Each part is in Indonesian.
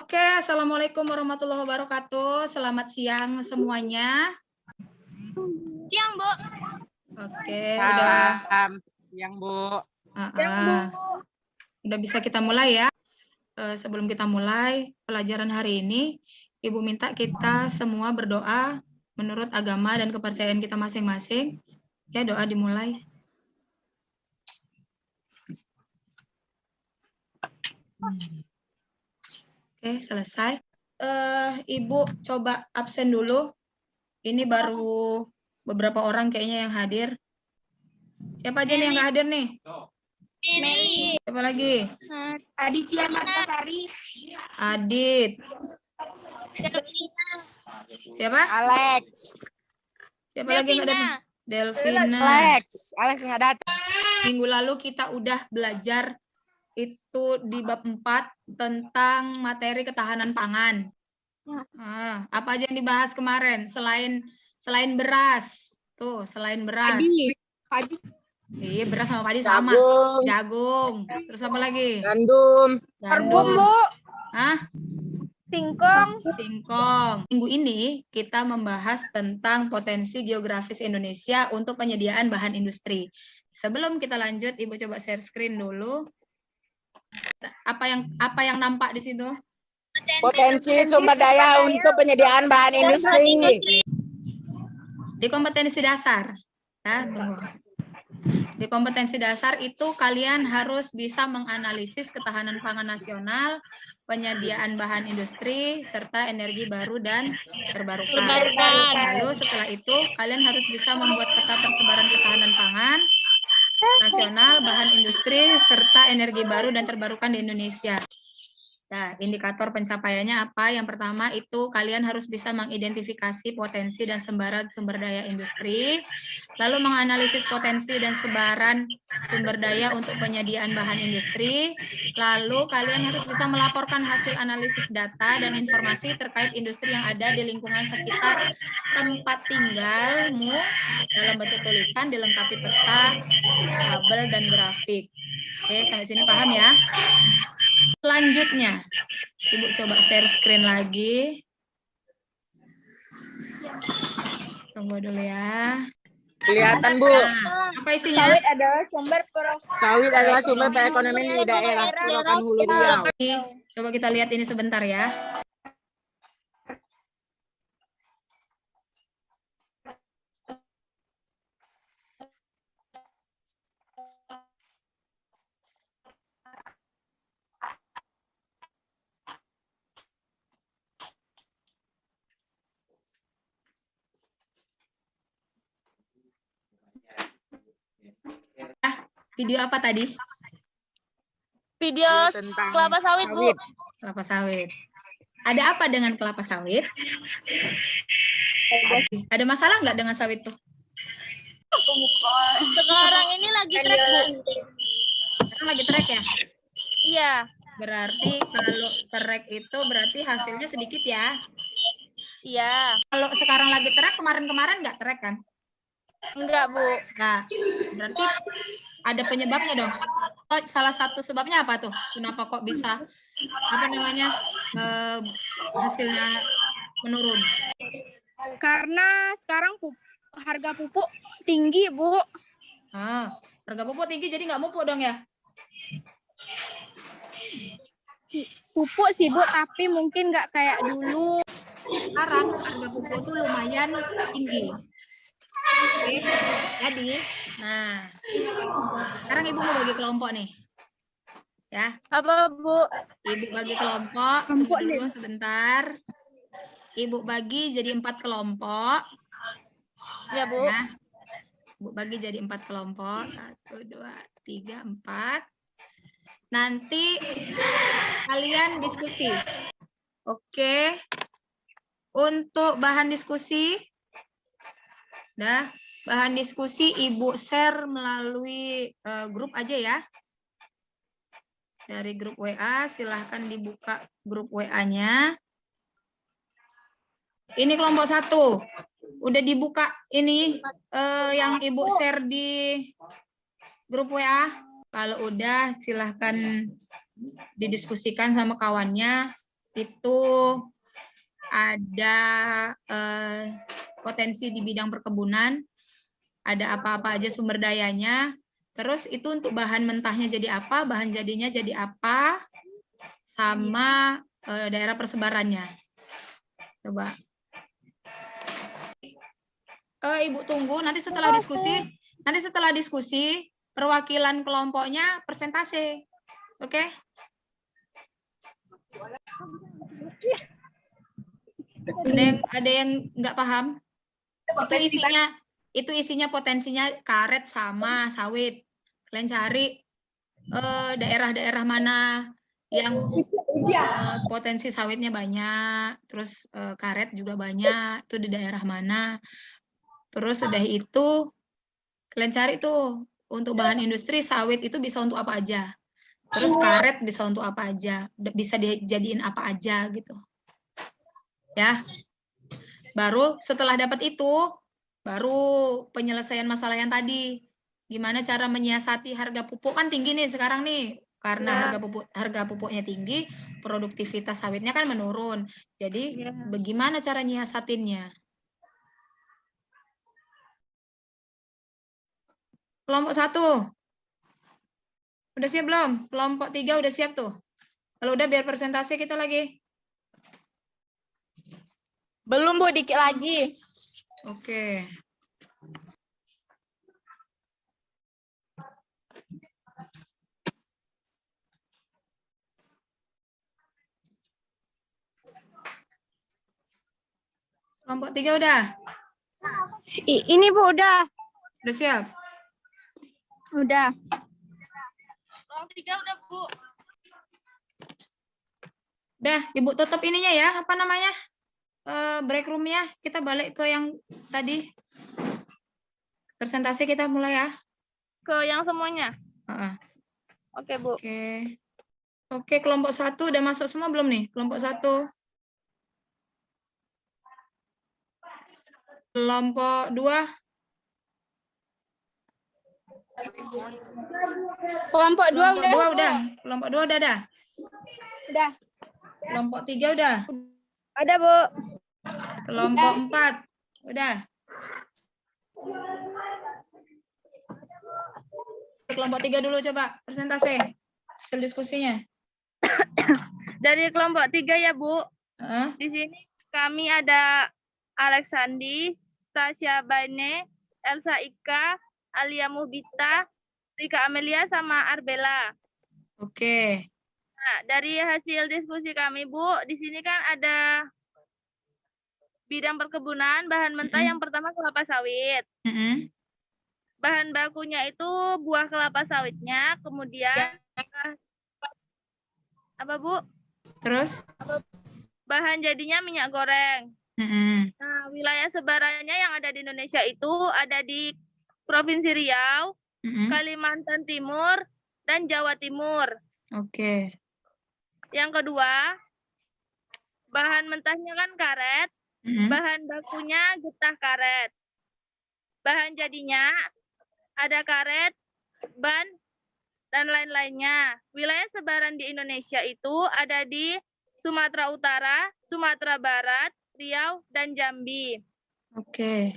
Oke, Assalamualaikum warahmatullahi wabarakatuh. Selamat siang semuanya. Siang, Bu. Oke, Salam siang, Bu. Udah bisa kita mulai ya. Sebelum kita mulai pelajaran hari ini, Ibu minta kita semua berdoa menurut agama dan kepercayaan kita masing-masing. Ya, doa dimulai. Oke, selesai. Ibu coba absen dulu. Ini baru beberapa orang kayaknya yang hadir. Siapa aja nih yang nggak hadir nih? Meli. Siapa lagi? Aditya Martasari. Adit. Siapa? Alex. Siapa lagi yang nggak datang? Delvina. Alex nggak datang. Minggu lalu kita udah belajar itu di bab 4 tentang materi ketahanan pangan. Apa aja yang dibahas kemarin selain beras? Tuh, selain beras. Padi. Iya, beras sama padi sama. Jagung. Terus apa lagi? Gandum. Gandum. Hah? Singkong. Singkong. Minggu ini kita membahas tentang potensi geografis Indonesia untuk penyediaan bahan industri. Sebelum kita lanjut, Ibu coba share screen dulu. Apa yang nampak di situ? Potensi sumber daya untuk penyediaan bahan industri. Di kompetensi dasar. Ya, tunggu. Di kompetensi dasar itu kalian harus bisa menganalisis ketahanan pangan nasional, penyediaan bahan industri, serta energi baru dan terbarukan. Lalu setelah itu kalian harus bisa membuat peta persebaran ketahanan pangan nasional, bahan industri, serta energi baru dan terbarukan di Indonesia. Nah, indikator pencapaiannya apa? Yang pertama itu kalian harus bisa mengidentifikasi potensi dan sebaran sumber daya industri, lalu menganalisis potensi dan sebaran sumber daya untuk penyediaan bahan industri, lalu kalian harus bisa melaporkan hasil analisis data dan informasi terkait industri yang ada di lingkungan sekitar tempat tinggalmu dalam bentuk tulisan dilengkapi peta, tabel, dan grafik. Oke, sampai sini paham ya? Selanjutnya, Ibu coba share screen lagi. Tunggu dulu ya. Kelihatan, Bu. Apa isinya? Sawit adalah sumber perekonomian di daerah Rokan Hulu Riau. Coba kita lihat ini sebentar ya. Video apa tadi? Video Tentang kelapa sawit, Bu. Kelapa sawit. Ada apa dengan kelapa sawit? Ada masalah nggak dengan sawit tuh? Sekarang ini lagi trek, Bu. Sekarang lagi trek ya? Iya. Berarti kalau trek itu berarti hasilnya sedikit ya? Iya. Kalau sekarang lagi trek, kemarin-kemarin nggak trek kan? Enggak, Bu. Nah, berarti ada penyebabnya dong. Oh, salah satu sebabnya apa tuh? Kenapa kok bisa hasilnya menurun? Karena sekarang harga pupuk tinggi, Bu. Harga pupuk tinggi jadi nggak mupuk dong ya? Pupuk sih, Bu, tapi mungkin nggak kayak dulu. Sekarang harga pupuk tuh lumayan tinggi. Oke. Jadi, nah, sekarang Ibu mau bagi kelompok nih. Ya, Apa, Bu? Ibu bagi kelompok. Tunggu dulu sebentar. Ibu bagi jadi 4 kelompok. Ya, Bu. Ya. Ibu bagi jadi 4 kelompok. 1, 2, 3, 4. Nanti kalian diskusi. Oke. Untuk bahan diskusi, bahan diskusi Ibu share melalui grup aja ya. Dari grup WA, silahkan dibuka grup WA-nya. Ini kelompok 1. Udah dibuka ini yang Ibu share di grup WA. Kalau udah, silahkan didiskusikan sama kawannya. Itu ada potensi di bidang perkebunan, ada apa-apa aja sumber dayanya, terus itu untuk bahan mentahnya jadi apa, bahan jadinya jadi apa, sama daerah persebarannya. Coba. Ibu tunggu, nanti setelah diskusi, perwakilan kelompoknya persentase. Oke? Ada yang nggak paham? Itu isinya potensinya karet sama sawit. Kalian cari daerah-daerah mana yang potensi sawitnya banyak, terus karet juga banyak, itu di daerah mana. Terus udah itu kalian cari tuh untuk bahan industri sawit itu bisa untuk apa aja. Terus karet bisa untuk apa aja, bisa dijadiin apa aja gitu. Ya, baru setelah dapat itu, baru penyelesaian masalah yang tadi. Gimana cara menyiasati harga pupuk kan tinggi nih sekarang nih, karena harga pupuknya tinggi, produktivitas sawitnya kan menurun. Jadi bagaimana cara nyiasatinnya? Kelompok 1, udah siap belum? Kelompok 3 udah siap tuh? Kalau udah biar presentasi kita lagi. Belum, Bu, dikit lagi. Oke. Kelompok 3 udah? Ini Bu udah. Udah siap? Udah. Kelompok 3 udah, Bu. Udah, Ibu tutup ininya ya, apa namanya? Break room-nya. Kita balik ke yang tadi. Presentasi kita mulai ya. Ke yang semuanya. Oke, Bu. Oke, kelompok 1 udah masuk semua belum nih? Kelompok 1. Kelompok 2. Kelompok 2 udah. Kelompok 2 udah dah. Udah. Kelompok 3 udah. Ada, Bu. Kelompok 4 udah. Kelompok 3 dulu coba presentasi hasil diskusinya. Dari kelompok 3 ya, Bu. Di sini kami ada Alexandi, Tasya Bane, Elsa Ika, Alia Muhbita, Rika Amelia, sama Arbela. Oke. Nah, dari hasil diskusi kami, Bu, di sini kan ada bidang perkebunan, bahan mentah yang pertama kelapa sawit. Bahan bakunya itu buah kelapa sawitnya, kemudian apa, Bu? Terus? Bahan jadinya minyak goreng. Nah, wilayah sebarannya yang ada di Indonesia itu ada di Provinsi Riau, Kalimantan Timur, dan Jawa Timur. Oke. Yang kedua, bahan mentahnya kan karet, bahan bakunya getah karet. Bahan jadinya ada karet, ban, dan lain-lainnya. Wilayah sebaran di Indonesia itu ada di Sumatera Utara, Sumatera Barat, Riau, dan Jambi. Oke.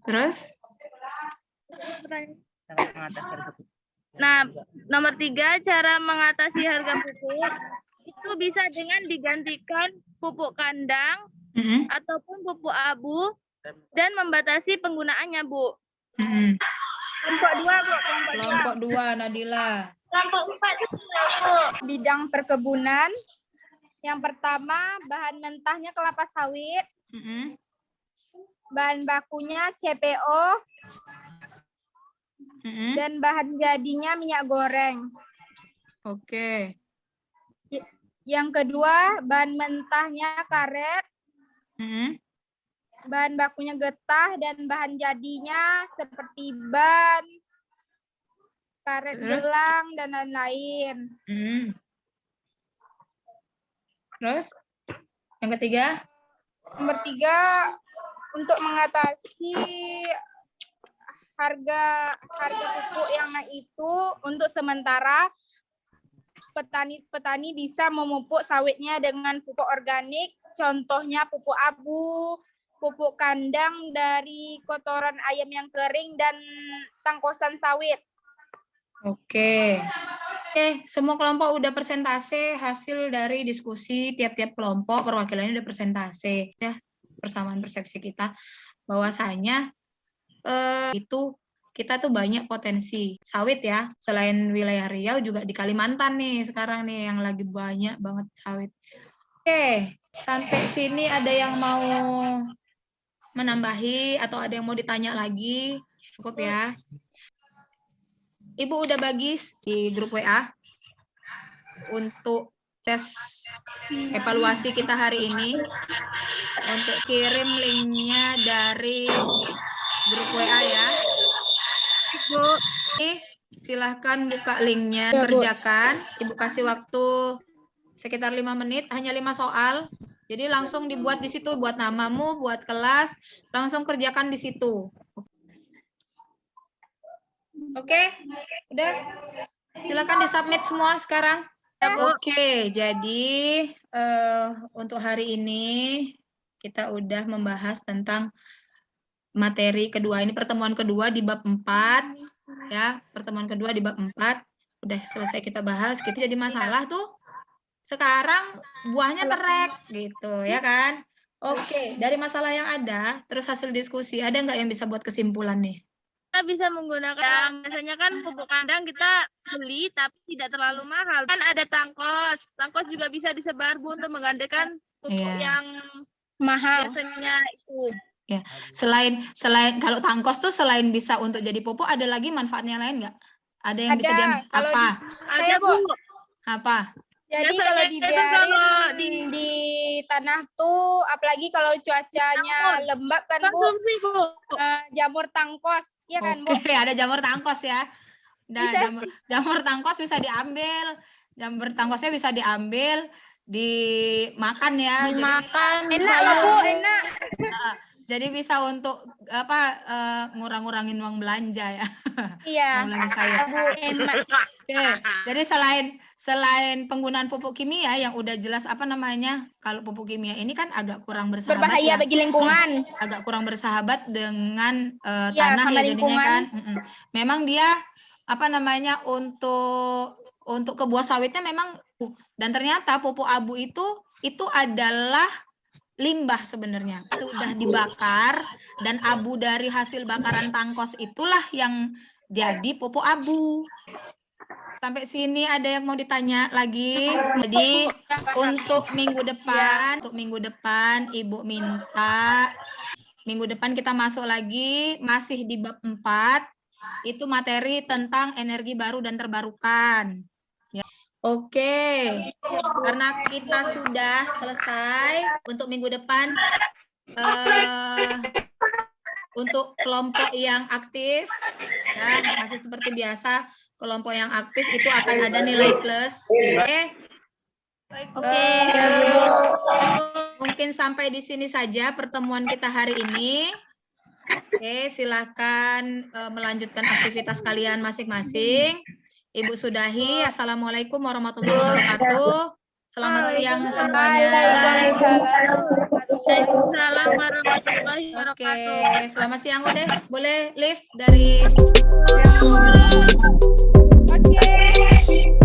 Terus? Nah, nomor 3, cara mengatasi harga pupuk itu bisa dengan digantikan pupuk kandang ataupun pupuk abu dan membatasi penggunaannya, Bu. Kelompok 2, Bu. Kelompok 2, Nadila. Kelompok 4 bidang perkebunan. Yang pertama, bahan mentahnya kelapa sawit. Bahan bakunya CPO. Dan bahan jadinya minyak goreng. Oke. Yang kedua, bahan mentahnya karet. Bahan bakunya getah dan bahan jadinya seperti ban, karet gelang, dan lain-lain. Terus, yang ketiga? Nomor 3, untuk mengatasi harga pupuk yang naik itu, untuk sementara petani bisa memupuk sawitnya dengan pupuk organik, contohnya pupuk abu, pupuk kandang dari kotoran ayam yang kering, dan tangkosan sawit. Oke, semua kelompok udah persentase hasil dari diskusi tiap-tiap kelompok, perwakilannya udah persentase. Ya, persamaan persepsi kita bahwasanya itu kita tuh banyak potensi sawit ya. Selain wilayah Riau juga di Kalimantan nih sekarang nih yang lagi banyak banget sawit. Oke, sampai sini ada yang mau menambahi atau ada yang mau ditanya lagi? Cukup ya. Ibu udah bagi di grup WA untuk tes evaluasi kita hari ini. Untuk kirim linknya dari grup WA ya. Silahkan buka linknya, kerjakan. Ibu kasih waktu sekitar 5 menit, hanya 5 soal. Jadi langsung dibuat di situ, buat namamu, buat kelas, langsung kerjakan di situ. Oke, udah. Silakan disubmit semua sekarang. Oke, jadi untuk hari ini kita udah membahas tentang materi kedua. Ini pertemuan kedua di bab 4. Ya, pertemuan kedua di bab 4. Udah selesai kita bahas. Kita jadi masalah tuh. Sekarang buahnya terek gitu, ya kan? Oke, dari masalah yang ada, terus hasil diskusi, ada nggak yang bisa buat kesimpulan nih? Kita bisa menggunakan, biasanya kan pupuk kandang kita beli tapi tidak terlalu mahal. Kan ada tangkos. Tangkos juga bisa disebar, Bu, untuk menggantikan pupuk yang mahal. Biasanya itu. Ya, selain kalau tangkos tuh selain bisa untuk jadi pupuk, ada lagi manfaatnya lain nggak? Ada yang bisa diambil? Apa? Ada, Bu. Apa? Jadi kalau dibiarin di tanah tuh, apalagi kalau cuacanya lembab kan, Bu, jamur tangkos, ya kan, Bu? Oke, ada jamur tangkos ya. Nah, jamur tangkos bisa diambil, jamur tangkosnya bisa diambil, dimakan ya. Dimakan, enak loh, Bu, enak. Jadi bisa untuk ngurang-ngurangin uang belanja ya. Iya. Belanja saya. Enak. Oke, jadi selain penggunaan pupuk kimia yang udah jelas kalau pupuk kimia ini kan agak kurang bersahabat. Berbahaya bagi lingkungan. Agak kurang bersahabat dengan tanah ya jadinya kan. Memang dia untuk ke buah sawitnya memang, dan ternyata pupuk abu itu adalah limbah sebenarnya, sudah dibakar, dan abu dari hasil bakaran tangkos itulah yang jadi pupuk abu. Sampai sini ada yang mau ditanya lagi? Jadi untuk minggu depan Ibu minta minggu depan kita masuk lagi, masih di bab 4, itu materi tentang energi baru dan terbarukan. Oke, karena kita sudah selesai untuk minggu depan, untuk kelompok yang aktif, ya masih seperti biasa, kelompok yang aktif itu akan ada nilai plus. Oke. Mungkin sampai di sini saja pertemuan kita hari ini. Oke, silakan melanjutkan aktivitas kalian masing-masing. Ibu sudahi. Assalamualaikum warahmatullahi wabarakatuh. Selamat siang semuanya. Waalaikumsalam warahmatullahi wabarakatuh. Oke, selamat siang udah. Boleh live dari. Oke.